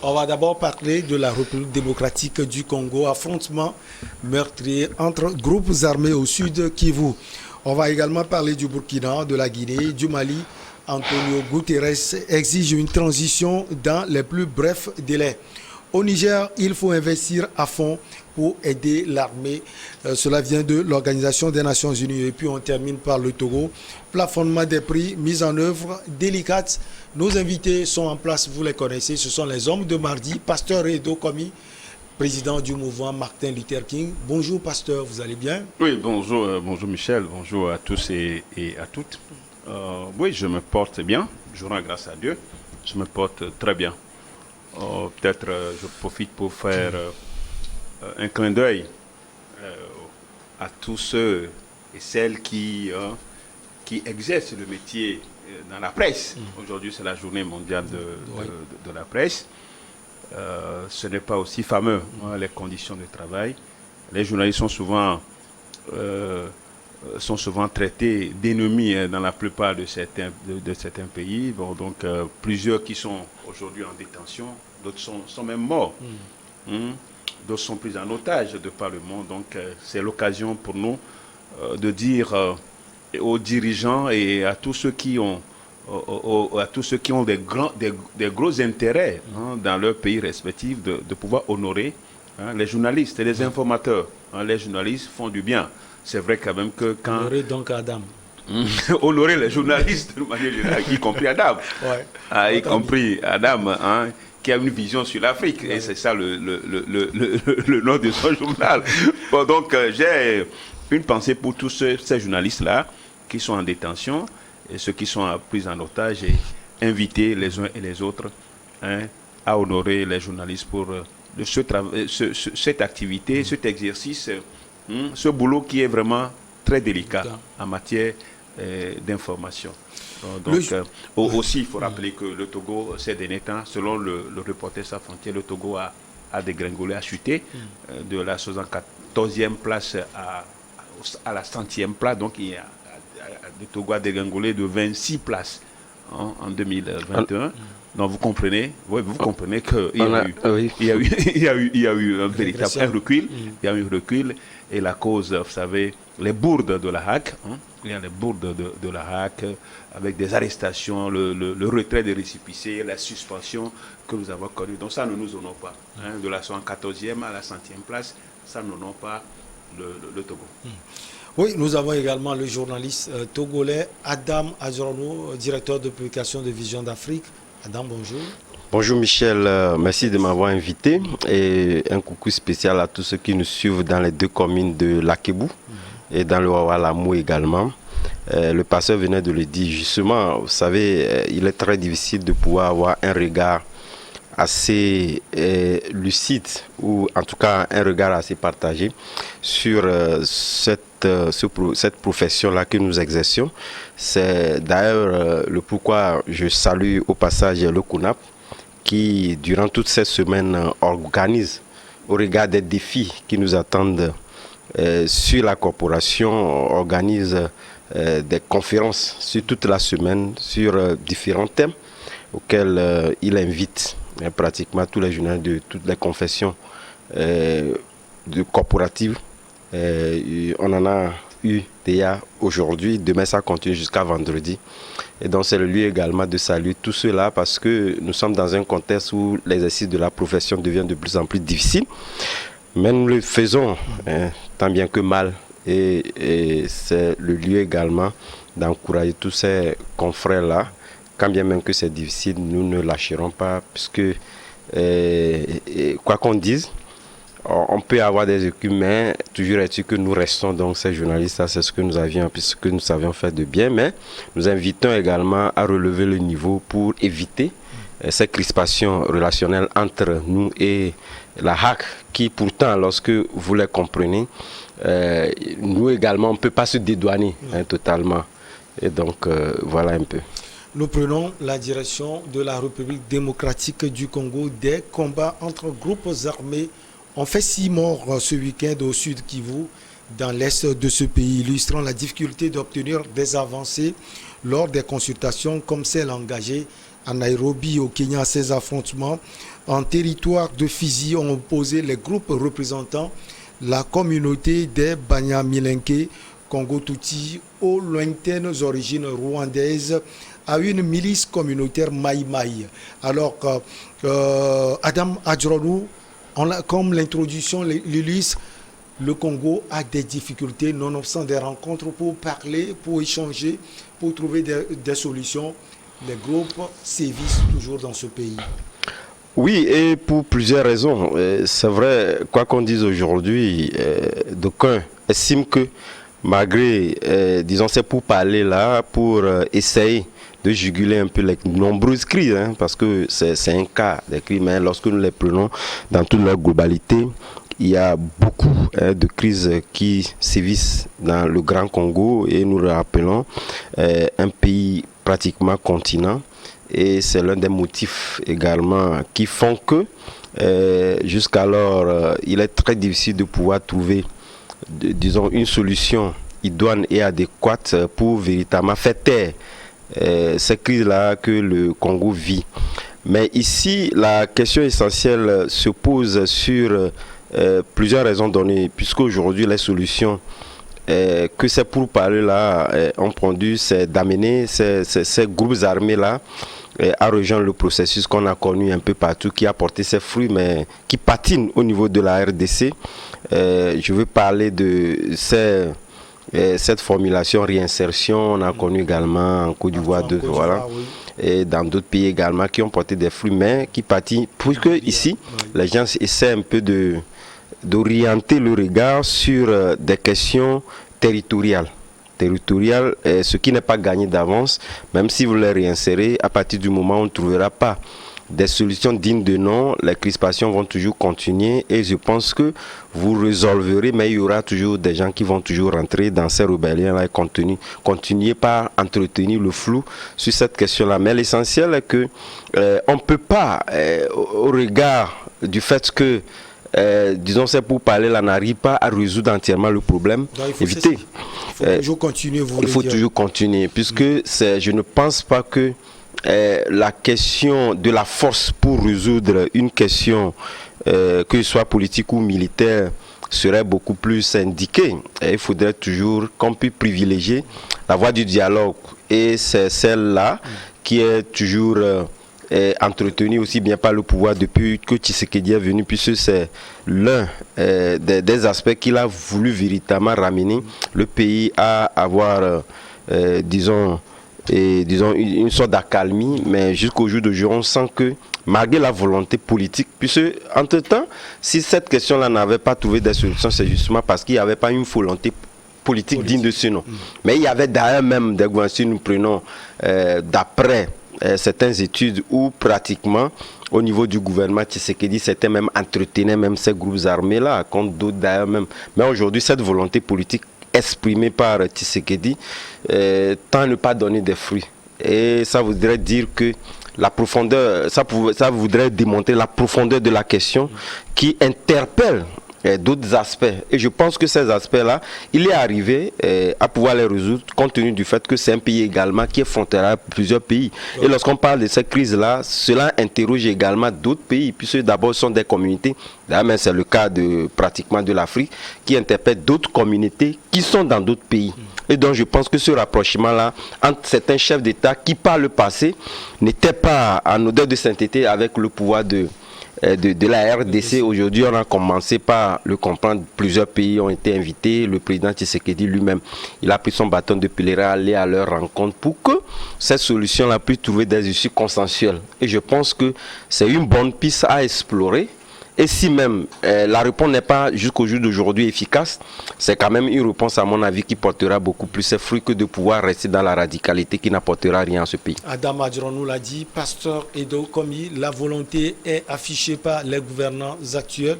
On va d'abord parler de la République démocratique du Congo, affrontement meurtrier entre groupes armés au sud Kivu. On va également parler du Burkina, de la Guinée, du Mali. Antonio Guterres exige une transition dans les plus brefs délais. Au Niger, il faut investir à fond pour aider l'armée. Cela vient de l'Organisation des Nations Unies. Et puis on termine par le Togo. Plafonnement des prix, mise en œuvre délicate. Nos invités sont en place, vous les connaissez. Ce sont les hommes de mardi. Pasteur Edo Komi, président du mouvement Martin Luther King. Bonjour pasteur, vous allez bien? Oui, bonjour, bonjour Michel, bonjour à tous et à toutes. Oui, je me porte bien, je rends grâce à Dieu, je me porte très bien. Peut-être je profite pour faire un clin d'œil à tous ceux et celles qui exercent le métier dans la presse. Aujourd'hui, c'est la journée mondiale de la presse. Ce n'est pas aussi fameux, les conditions de travail. Les journalistes sont souvent traités d'ennemis dans la plupart de certains pays. Bon, donc, plusieurs qui sont aujourd'hui en détention, d'autres sont même morts. D'autres sont pris en otage de par le monde. Donc, c'est l'occasion pour nous de dire aux dirigeants et à tous ceux qui ont des gros intérêts dans leur pays respectif de pouvoir honorer les journalistes et les informateurs. Les journalistes font du bien. C'est vrai quand même que quand... Honorer donc Adam. Honorer les journalistes de manière générale, y compris Adam. Y compris Adam, qui a une vision sur l'Afrique. Et c'est ça le nom de son journal. Bon, donc, j'ai une pensée pour tous ces journalistes-là qui sont en détention et ceux qui sont pris en otage et inviter les uns et les autres à honorer les journalistes pour cette activité, cet exercice, ce boulot qui est vraiment très délicat en matière d'information. Donc, aussi, il faut rappeler que le Togo, ces derniers temps, selon le Reporters sans frontières, le Togo a dégringolé, a chuté de la 74e place à la 100e place. Donc, le Togo a dégringolé de 26 places en 2021. Donc, vous comprenez qu'il y a eu un véritable recul. Il y a eu un recul. Et la cause, vous savez, les bourdes de la HAC, il y a les bourdes de la HAC, avec des arrestations, le retrait des récépissés, la suspension que nous avons connue. Donc ça ne nous honore pas. De la 114e à la 100e place, ça n'honore pas le Togo. Oui, nous avons également le journaliste togolais Adam Azorno, directeur de publication de Vision d'Afrique. Adam, bonjour. Bonjour Michel, merci de m'avoir invité et un coucou spécial à tous ceux qui nous suivent dans les deux communes de Lakébu et dans le Wawalamou également. Le pasteur venait de le dire justement, vous savez, il est très difficile de pouvoir avoir un regard assez lucide ou en tout cas un regard assez partagé sur cette profession-là que nous exercions. C'est d'ailleurs le pourquoi je salue au passage le CONAP qui, durant toute cette semaine, organise, au regard des défis qui nous attendent sur la corporation, organise des conférences sur toute la semaine sur différents thèmes auxquels il invite pratiquement tous les journalistes de toutes les confessions de corporatives. On en a eu déjà aujourd'hui, demain ça continue jusqu'à vendredi. Et donc c'est le lieu également de saluer tout cela parce que nous sommes dans un contexte où l'exercice de la profession devient de plus en plus difficile. Mais nous le faisons tant bien que mal. Et c'est le lieu également d'encourager tous ces confrères-là. Quand bien même que c'est difficile, nous ne lâcherons pas puisque, quoi qu'on dise, on peut avoir des équipes, mais toujours est-il que nous restons donc ces journalistes, c'est ce que nous avions, puisque nous savions faire de bien, mais nous invitons également à relever le niveau pour éviter ces crispations relationnelles entre nous et la HAC, qui pourtant, lorsque vous les comprenez, nous également, on ne peut pas se dédouaner totalement. Et donc, voilà un peu. Nous prenons la direction de la République démocratique du Congo. Des combats entre groupes armés ont fait 6 morts ce week-end au sud Kivu, dans l'est de ce pays, illustrant la difficulté d'obtenir des avancées lors des consultations comme celle engagée à Nairobi, au Kenya. Ces affrontements en territoire de Fizi ont opposé les groupes représentant la communauté des Banyamilenke, Congo-Tutsi, aux lointaines origines rwandaises, à une milice communautaire Maï-Maï. Alors, Adam Adjronou, comme l'introduction l'illustre, le Congo a des difficultés, nonobstant des rencontres pour parler, pour échanger, pour trouver des solutions. Les groupes sévissent toujours dans ce pays. Oui, et pour plusieurs raisons. C'est vrai, quoi qu'on dise aujourd'hui, d'aucuns estiment que malgré, disons, ces pourparlers là, pour essayer de juguler un peu les nombreuses crises, hein, parce que c'est un cas des crises, mais lorsque nous les prenons dans toute leur globalité, il y a beaucoup de crises qui sévissent dans le Grand Congo et nous le rappelons, un pays pratiquement continent, et c'est l'un des motifs également qui font que jusqu'alors il est très difficile de pouvoir trouver, disons, une solution idoine et adéquate pour véritablement faire taire ces crises-là que le Congo vit. Mais ici, la question essentielle se pose sur plusieurs raisons données, puisqu'aujourd'hui les solutions que ces pourparlers-là ont produit, c'est d'amener ces groupes armés-là à rejoindre le processus qu'on a connu un peu partout, qui a porté ses fruits, mais qui patine au niveau de la RDC. Je veux parler de cette formulation réinsertion, on a connu également en Côte d'Ivoire, voilà, oui. Et dans d'autres pays également qui ont porté des fruits, mais qui patinent, puisque ici, les gens essaient un peu d'orienter le regard sur des questions territoriales. Ce qui n'est pas gagné d'avance, même si vous les réinsérez, à partir du moment où on ne trouvera pas des solutions dignes de nom, les crispations vont toujours continuer et je pense que vous résolverez, mais il y aura toujours des gens qui vont toujours rentrer dans ces rébellions-là et continuer par entretenir le flou sur cette question-là. Mais l'essentiel est que on ne peut pas, au regard du fait que disons, c'est pour parler là, n'arrive pas à résoudre entièrement le problème. Éviter. Il faut toujours continuer. Il faut toujours continuer, puisque je ne pense pas que la question de la force pour résoudre une question, que ce soit politique ou militaire, serait beaucoup plus indiquée. Et il faudrait toujours qu'on puisse privilégier la voie du dialogue. Et c'est celle-là qui est toujours entretenu aussi bien par le pouvoir depuis que Tshisekedi est venu, puisque c'est l'un des aspects qu'il a voulu véritablement ramener le pays à avoir, disons, une sorte d'accalmie, mais jusqu'au jour d'aujourd'hui, on sent que malgré la volonté politique, puisque entre-temps, si cette question-là n'avait pas trouvé des solutions, c'est justement parce qu'il n'y avait pas une volonté politique digne de ce nom. Mais il y avait d'ailleurs même des gouvernements, si nous prenons d'après certaines études où pratiquement au niveau du gouvernement Tshisekedi c'était même entretenait même ces groupes armés là contre d'autres d'ailleurs même. Mais aujourd'hui cette volonté politique exprimée par Tshisekedi tend à ne pas donner des fruits et ça voudrait dire que la profondeur, ça voudrait démontrer la profondeur de la question qui interpelle d'autres aspects. Et je pense que ces aspects-là, il est arrivé à pouvoir les résoudre compte tenu du fait que c'est un pays également qui est frontière à plusieurs pays. Et lorsqu'on parle de cette crise-là, cela interroge également d'autres pays, puisque d'abord ce sont des communautés, d'ailleurs c'est le cas pratiquement de l'Afrique, qui interpellent d'autres communautés qui sont dans d'autres pays. Et donc je pense que ce rapprochement-là entre certains chefs d'État qui par le passé n'étaient pas en odeur de sainteté avec le pouvoir de la RDC. Aujourd'hui, on a commencé par le comprendre. Plusieurs pays ont été invités. Le président Tshisekedi lui-même, il a pris son bâton de pèlerin, aller à leur rencontre pour que cette solution-là puisse trouver des issues consensuelles. Et je pense que c'est une bonne piste à explorer. Et si même la réponse n'est pas jusqu'au jour d'aujourd'hui efficace, c'est quand même une réponse à mon avis qui portera beaucoup plus ses fruits que de pouvoir rester dans la radicalité qui n'apportera rien à ce pays. Adam Adjronou l'a dit, Pasteur Edo Komi, la volonté est affichée par les gouvernants actuels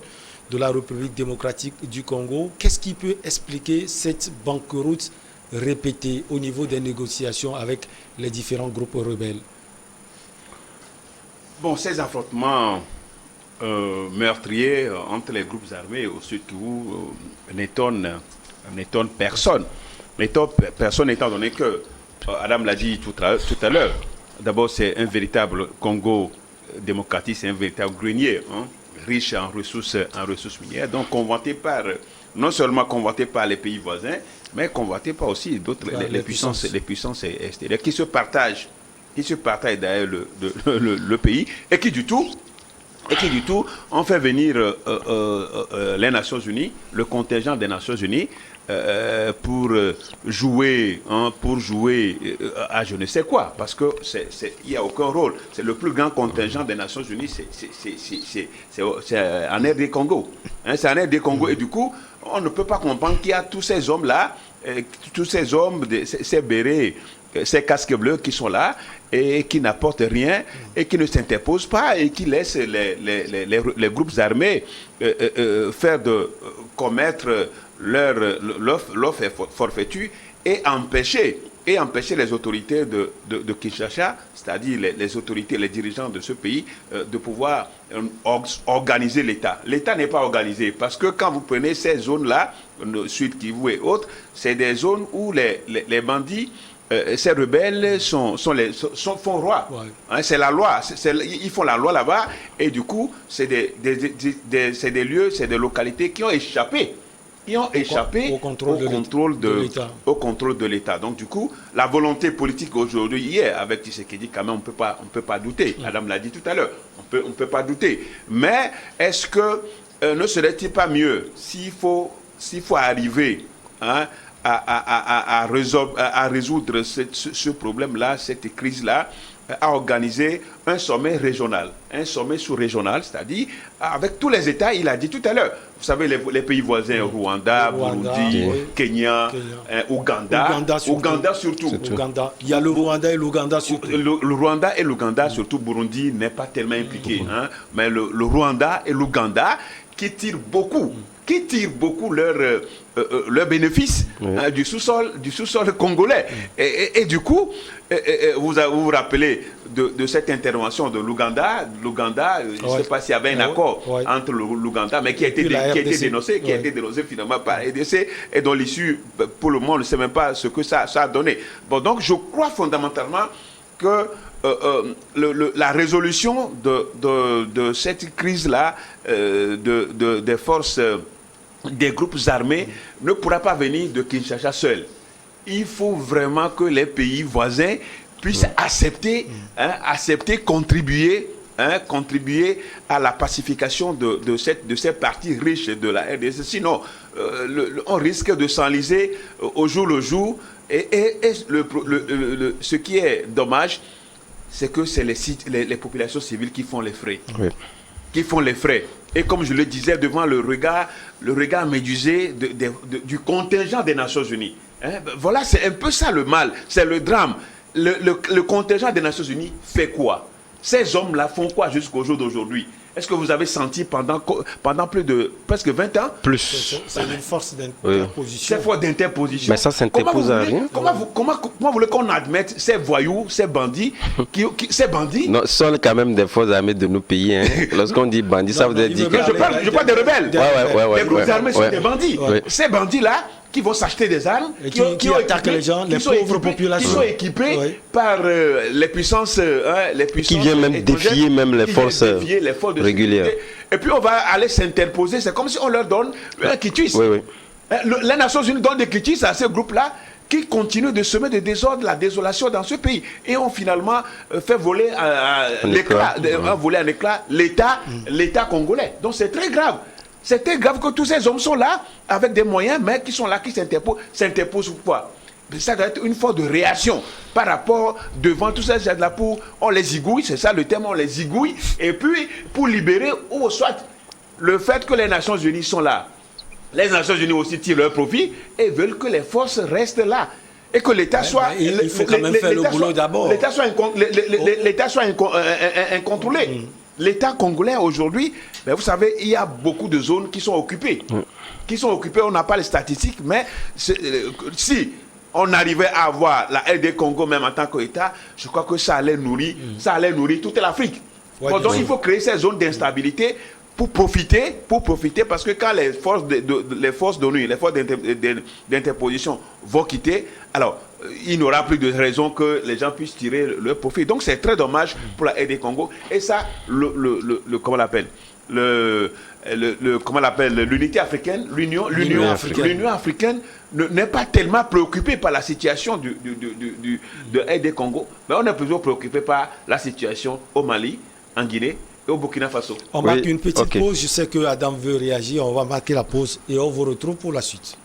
de la République démocratique du Congo. Qu'est-ce qui peut expliquer cette banqueroute répétée au niveau des négociations avec les différents groupes rebelles? Bon, ces affrontements meurtriers entre les groupes armés au sud Kivu n'étonne personne. N'étonne personne étant donné que, Adam l'a dit tout à l'heure, d'abord, c'est un véritable Congo démocratique, c'est un véritable grenier, riche en ressources minières, donc convoité par, non seulement convoité par les pays voisins, mais convoité par aussi d'autres, les puissances extérieures qui se partagent d'ailleurs le pays et qui du tout ont fait venir les Nations Unies, le contingent des Nations Unies, pour jouer à je ne sais quoi, parce que il n'y a aucun rôle. C'est le plus grand contingent des Nations Unies, c'est en RD Congo. C'est en RD Congo, et du coup, on ne peut pas comprendre qu'il y a tous ces hommes-là, ces bérets, ces casques bleus qui sont là et qui n'apportent rien et qui ne s'interposent pas et qui laissent les groupes armés commettre leur forfaiture et empêcher les autorités de Kinshasa, c'est-à-dire les autorités, les dirigeants de ce pays, de pouvoir organiser l'État. L'État n'est pas organisé parce que quand vous prenez ces zones-là, Sud Kivu et autres, c'est des zones où les bandits, ces rebelles font roi. Ouais. Hein, c'est la loi. Ils font la loi là-bas et du coup, c'est des lieux, c'est des localités qui ont échappé au contrôle de l'État. Donc du coup, la volonté politique aujourd'hui, hier, avec Tshisekedi, quand même, on peut pas douter. Madame l'a dit tout à l'heure, on peut pas douter. Mais est-ce que ne serait-il pas mieux s'il faut arriver à résoudre ce problème-là, cette crise-là, à organiser un sommet régional, un sommet sous-régional, c'est-à-dire avec tous les États, il a dit tout à l'heure. Vous savez, les pays voisins, Rwanda, Burundi, Kenya, Ouganda surtout. Il y a le Rwanda et l'Ouganda surtout. Le Rwanda et l'Ouganda surtout, Burundi n'est pas tellement impliqué. Mais le Rwanda et l'Ouganda qui tirent beaucoup leurs bénéfices du sous-sol congolais. Et du coup, vous vous rappelez de cette intervention de l'Ouganda. Je ne sais pas s'il y avait un accord entre l'Ouganda, mais qui a été dénoncé finalement par RDC, et dont l'issue, pour le moment, on ne sait même pas ce que ça a donné. Bon, donc je crois fondamentalement que la résolution de cette crise-là, des forces, des groupes armés, ne pourra pas venir de Kinshasa seul. Il faut vraiment que les pays voisins puissent accepter, contribuer à la pacification de cette partie riche de la RDC. Sinon, on risque de s'enliser au jour le jour. Et ce qui est dommage, c'est que c'est les populations civiles qui font les frais. Oui. Qui font les frais. Et comme je le disais, devant le regard médusé du contingent des Nations Unies. Voilà, c'est un peu ça le mal, c'est le drame. Le contingent des Nations Unies fait quoi? Ces hommes-là font quoi jusqu'au jour d'aujourd'hui? Est-ce que vous avez senti pendant plus de presque 20 ans? Plus. C'est une force d'interposition. C'est une force d'interposition. Mais ça s'interpose à rien. Comment voulez qu'on admette ces voyous, ces bandits ces bandits? Non, ce sont quand même des forces armées de nos pays. Hein. Lorsqu'on dit bandits, ça veut dire que... Je parle des rebelles. Les groupes armés sont des bandits. Ces bandits-là, qui vont s'acheter des armes, qui attaquent les gens, les pauvres populations. Qui sont équipés par les puissances qui viennent même défier même les forces régulières. Et puis on va aller s'interposer. C'est comme si on leur donne un quitus. Les Nations Unies donnent des quitus à ces groupes-là qui continuent de semer des désordres, la désolation dans ce pays. Et ont finalement fait voler en éclat l'État congolais. Donc c'est très grave. C'est très grave que tous ces hommes sont là, avec des moyens, mais qui sont là, qui s'interposent pourquoi? Ça doit être une forme de réaction par rapport devant tous ces gens-là. On les zigouille, c'est ça le terme, on les zigouille, et puis pour libérer, ou soit le fait que les Nations Unies sont là. Les Nations Unies aussi tirent leur profit et veulent que les forces restent là. Et que l'État soit... Il faut quand même faire le boulot d'abord. L'État soit incontrôlé. L'État congolais aujourd'hui, vous savez, il y a beaucoup de zones qui sont occupées. On n'a pas les statistiques, mais si on arrivait à avoir la RD Congo même en tant qu'État, je crois que ça allait nourrir toute l'Afrique. Donc il faut créer ces zones d'instabilité pour profiter, parce que quand les forces d'ONU, les forces d'interposition vont quitter, alors il n'y aura plus de raison que les gens puissent tirer leur profit. Donc c'est très dommage pour la RD Congo. Et ça, comment on l'appelle, comment on l'appelle, l'unité africaine, l'Union africaine n'est pas tellement préoccupée par la situation de RD Congo, mais on est plutôt préoccupé par la situation au Mali, en Guinée et au Burkina Faso. On marque une petite pause. Je sais que Adam veut réagir. On va marquer la pause et on vous retrouve pour la suite.